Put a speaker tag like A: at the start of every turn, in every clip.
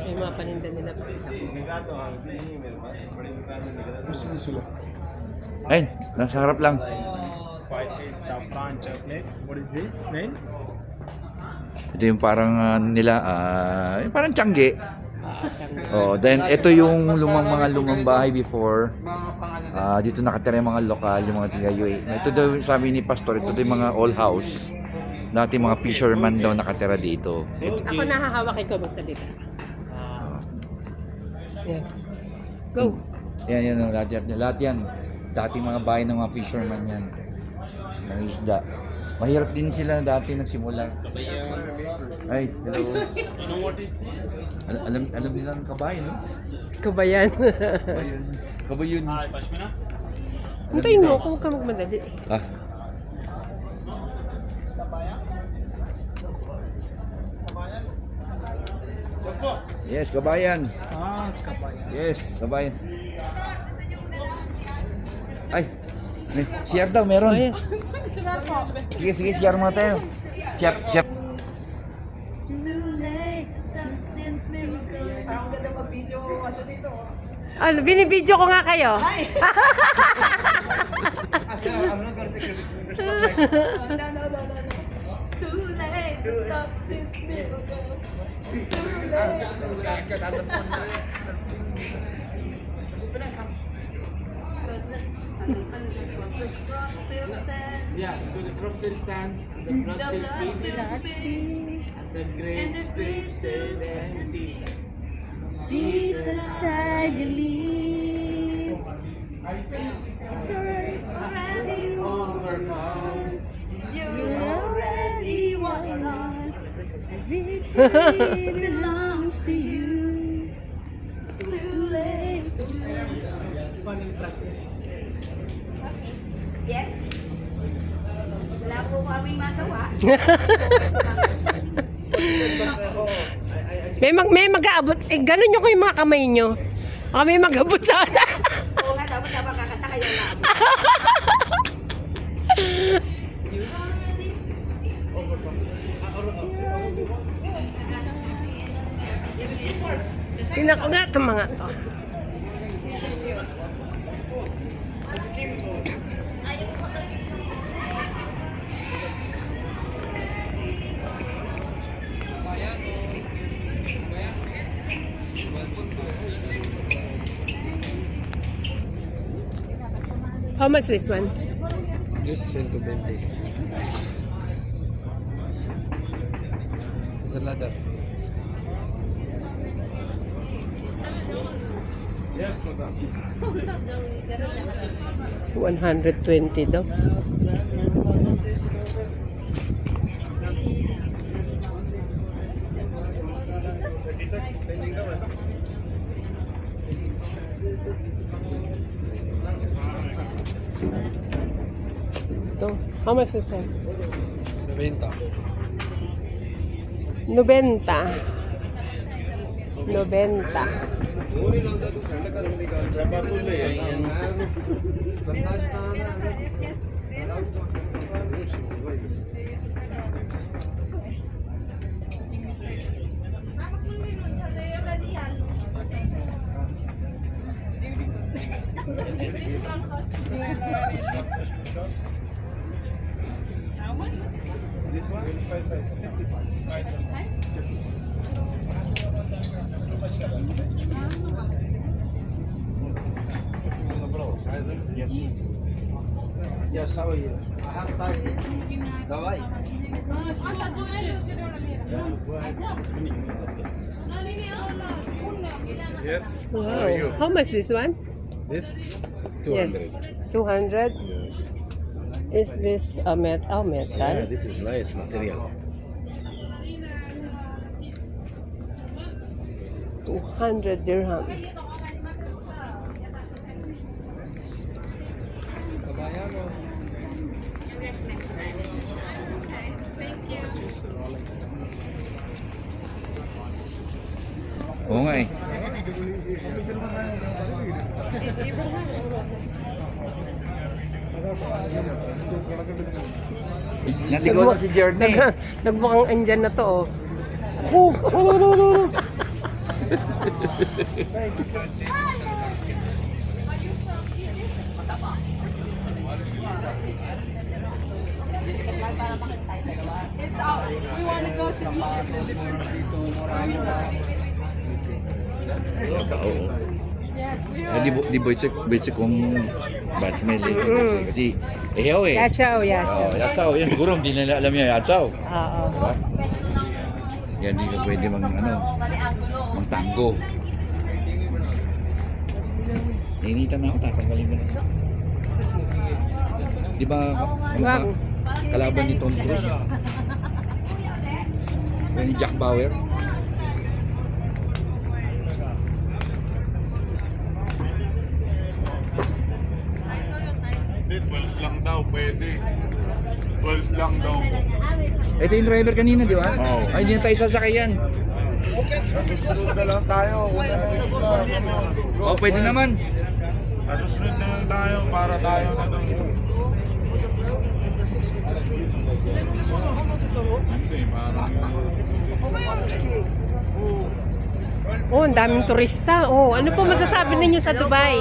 A: May mga paninda nila.
B: Ayun, nasa harap lang.
C: Spicy saffron chocolates. What is this, man?
B: Ito yung parang nila, yung parang tiyangge. Oh, then ito yung mga lumang bahay before. Dito nakatira yung mga lokal, yung mga tiga UAE. Ito daw sabi ni Pastor, ito daw yung mga all house. Dati mga fisherman daw nakatira dito.
A: Ako nahahawak ikaw magsalita. Yeah. Go.
B: Yan, lahat yan. Dating mga bahay ng mga fisherman yan. Mga isda. Mahirap din sila dati nagsimula. Ay, hello.
C: You know what is this?
B: Alam nila ng kabayan, no?
A: Kabayan.
B: Kabayan.
C: Pashmina?
A: Hintayin mo kung ka magmadali.
B: Ah. Yes, kabayan.
C: Kabayan.
B: Yes, kabayan. Ay, share daw, meron.
A: Ayan.
B: Sige, share mo tayo. Share.
A: Ano, binibidyo ko nga kayo.
D: It's too late to stop this miracle. It's too late to stop. Because the cross still stands.
C: Yeah, because the crop still stands, the blood
D: The
C: still
D: blood
C: speaks,
D: still speaks.
C: the grave
D: And the grave
C: still
D: still
C: empty.
D: Jesus, I believe. Sorry, already overcome. You already won. Victory belongs to you. It's too late to lose.
E: Yes. Wala po kami magawa.
A: May mag-aabot. Ganun nyo ko yung mga kamay nyo. May mag-abot sana.
E: Oo nga, dapat na makakata kayo na.
A: Tingnan ko nga itong mga to. How much this one?
C: This is 120. It's a ladder. Yes, madam.
A: 120 daw. Ito. How much is it?
C: 90.
A: 90. 90.
C: This one? 55. Yes, how are you? I have sizes. Давай. Yes.
A: Wow. How much this one?
C: This?
A: Yes. 200?
C: Yes.
A: Is this a metal?
C: Yeah, this is nice material.
A: 200 dirham.
B: Oo nga eh. Naligaw na si Journey.
A: Nagmukhang andyan na to, oh.
D: It's out. We want to go to Egypt.
B: Oo. Di boy kong batchmel eh. Kasi, ihaw eh.
A: Yachaw,
B: Oh,
A: yachaw.
B: yatsaw. Yan siguro, hindi nila alam yan, yatsaw.
A: Oo.
B: Diba? Yan, hindi ka pwede mang tango. Nainitan na ako, tatanggalin ko na. Di ba, ano ba,
A: Wag.
B: kalaban ni Tom Cruise? Yan ni Jack Bauer.
F: Hindi, 12 lang daw, pwede. 12 lang daw po.
B: Ito yung driver kanina, di ba?
F: Oo.
B: Ay, hindi na tayo sasakay yan.
F: Susunod na lang tayo.
B: Oh, pwede naman.
F: Susunod na lang tayo para tayo sa Hindi, parang...
A: Oh, ang daming turista. Oh, ano po masasabi ninyo sa Dubai?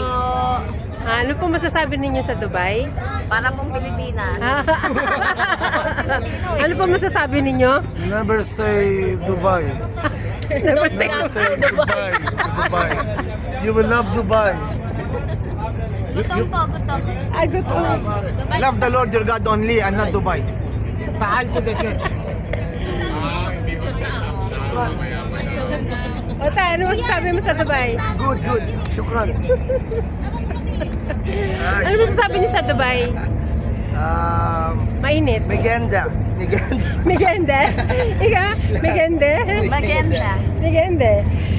A: Ano po masasabi ninyo sa Dubai?
E: Para pong Pilipinas.
A: Ano po masasabi ninyo?
G: Never say Dubai.
A: Never say
G: Never say Dubai. Dubai. You will love Dubai.
E: Gutom po, gutom.
A: Ay, gutom.
G: Love the Lord your God only and not Dubai. Taal to the church.
A: O tayo, ano masasabi mo sa Dubai?
G: Good, good. Shukran.
A: Ano masasabi niyo sa Dubai? Mainit.
G: Megenda. Megenda.
A: Megende? Ika? Megende?
E: Maganda.
A: Megende?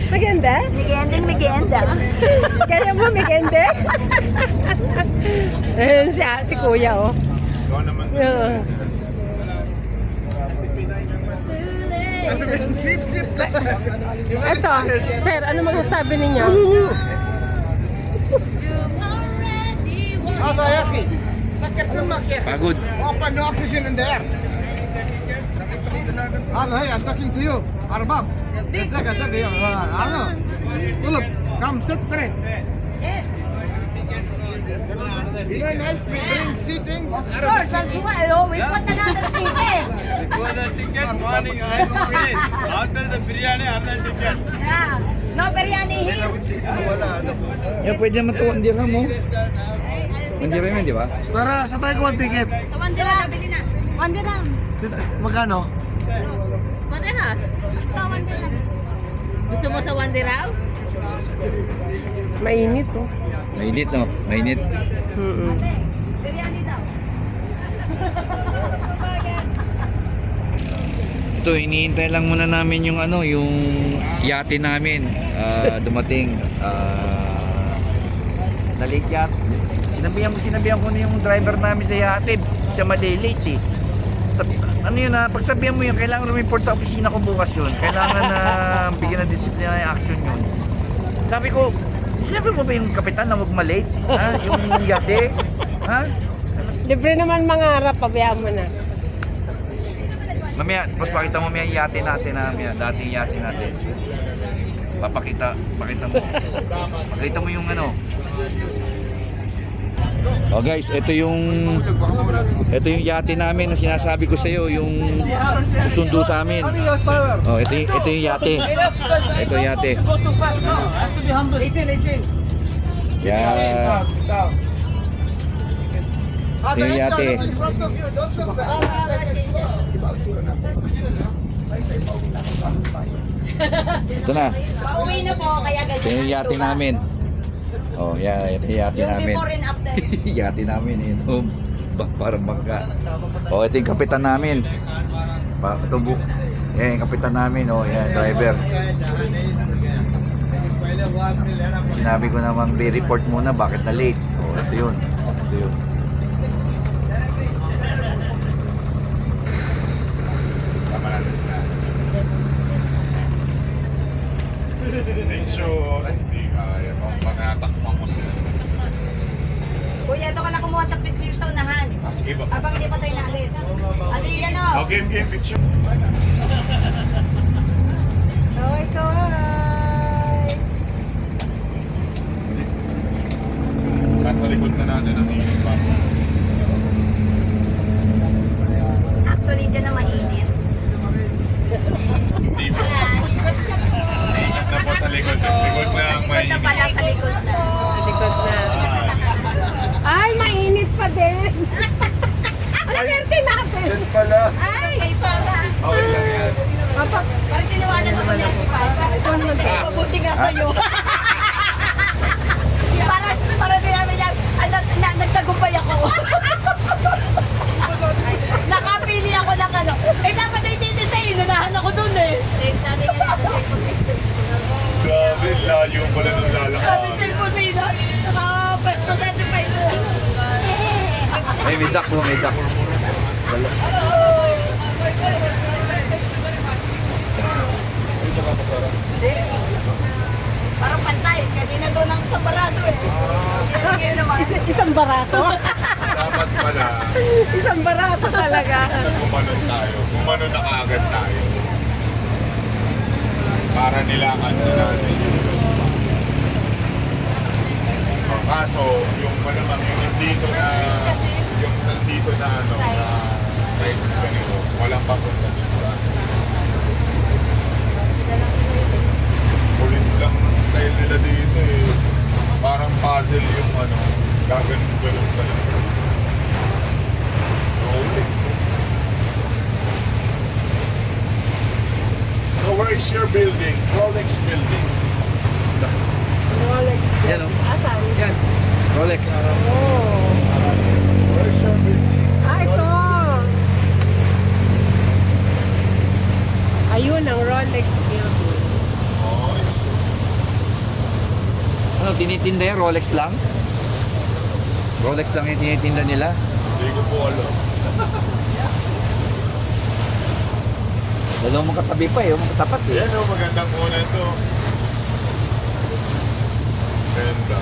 A: Megende?
E: Maganda.
A: Kaya mo megende? Ayun si kuya, oh.
F: Ikaw naman.
A: Oo. Ito, sir, ano masasabi ninyo?
G: هذا يا اخي سكر فمك يا اخي
B: Pagod.
G: open the oxygen in the air هذا هي I'm talking to you أرباب سكر سكر هذا طلب come sit straight you know nice we drink sitting
E: Of course, we put another ticket.
C: After the biryani, another ticket.
E: Yeah. No biryani here.
B: Yan, pwede naman ito, 1 dirham mo. 1 dirham yan, di ba?
G: Tara sa tayo ko 1 ticket
E: Wandiram. Bili na. Wandiram.
G: magkano?
E: Parehas. Ito, Wandiram. Gusto mo sa Wandiram?
A: Mainit, oh.
B: Mainit, no? Mainit.
E: Biryani daw.
B: Ito, hinihintay lang muna namin yung ano, yung yate namin. Dumating. Na-late yate. Sinabihan ko na yung driver namin sa yate. Siya malilate eh. Ano yun pagsabihan mo yun, kailangan rumiport sa opisina ko bukas yun. Kailangan na bigyan ng disciplinary action yun. Sabi ko, sinabi mo ba yung kapitan na huwag malate? Ha? Yung yate? Ha?
A: Libre naman mangarap, pabayaan mo na.
B: Mamaya, boss, pakita mo may yate natin na dating yate natin. Pakita mo yung ano. Oh guys, ito yung yate namin na sinasabi ko sa iyo, yung susundo sa amin. Oh, ito yung yate. Ito yung yate.
G: Go too fast now have to be humble 18
B: Yeah.
G: هذا
B: Yung yate.
G: in front of you don't show back
B: Ito na.
E: Pauwi na po, kaya ganyan.
B: Ito yung yate namin. Oh, yeah, ito yung yate
E: Yung
B: namin.
E: before and after.
B: Yate namin ito. Parang bangka. Oh, ito yung kapitan namin. Ito yan yung kapitan namin. Oh, yan, driver. Sinabi ko namang report muna bakit na late. Oh, ito yun. Ito yun.
F: Tama natin sila. Make sure hindi kaya kung pagkatakpan mo sila.
E: Kuya, ito ka na kumuha sa picture sa unahan.
F: Sige ba?
E: Abang hindi pa tayo naalis. Adi, yan o.
F: Game picture. likod na ang
E: Likod na pala, sa likod na.
A: Sa likod na. Ay, mainit pa din. Ano swerte natin?
F: Yan pala.
E: Ay, kay para.
F: Okay lang yan.
E: Parang tinawanan ako niya si Papa. Mabuti nga sa'yo. Para sinabi niya, nagtagumpay ako. Nakapili ako ng ano. Eh, dapat ay titi sa'yo. Inunahan ako dun eh.
F: Grabe, layo pala nung
E: Sabi
F: lalakaran.
E: cellphone na ina. Naka-peso 35.
B: May duck po, may duck.
E: Parang pantay. Kanina doon ang isang barato eh. Ngayon naman.
A: Isang barato?
F: Dapat pala,
A: Isang barato talaga.
F: gumanon tayo. Gumanon na kaagad tayo. Para nilangan na natin yung kaso, yung malamang yung nandito na ano, na right ganito, walang papunta dito. Kulit lang ng style nila dito eh. Parang puzzle yung ano, gaganon-ganon ka lang. Rolex. So where is your building? Rolex building.
A: Rolex.
B: Yan o. Yan. Rolex.
F: Where is your building?
A: Ah, ito. Ayun ang Rolex building.
B: Ano, tinitinda yan? Rolex lang? Rolex lang yung tinitinda nila?
F: Hindi ko po alam.
B: Dalawang magkatabi pa eh, magkatapat eh.
F: Yan o, magandang kunan to. Ganda.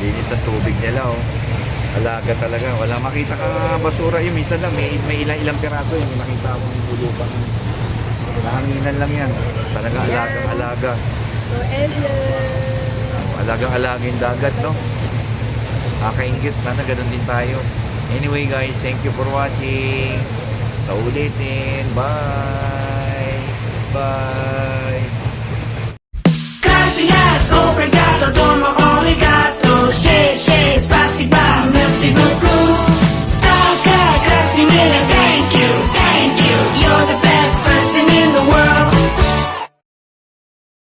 B: Linis na tubig nila oh. Alaga talaga. Wala makita ka basura yun. Minsan lang may ilang piraso yun. May nakita akong bulupang. Nahanginan lang yan. Talaga alagang-alaga.
A: So, hello.
B: Alagang-alaga yung dagat, no? Nakakaingit. Sana ganun din tayo. Anyway guys, thank you for watching. Sa ulitin. Bye! Bye!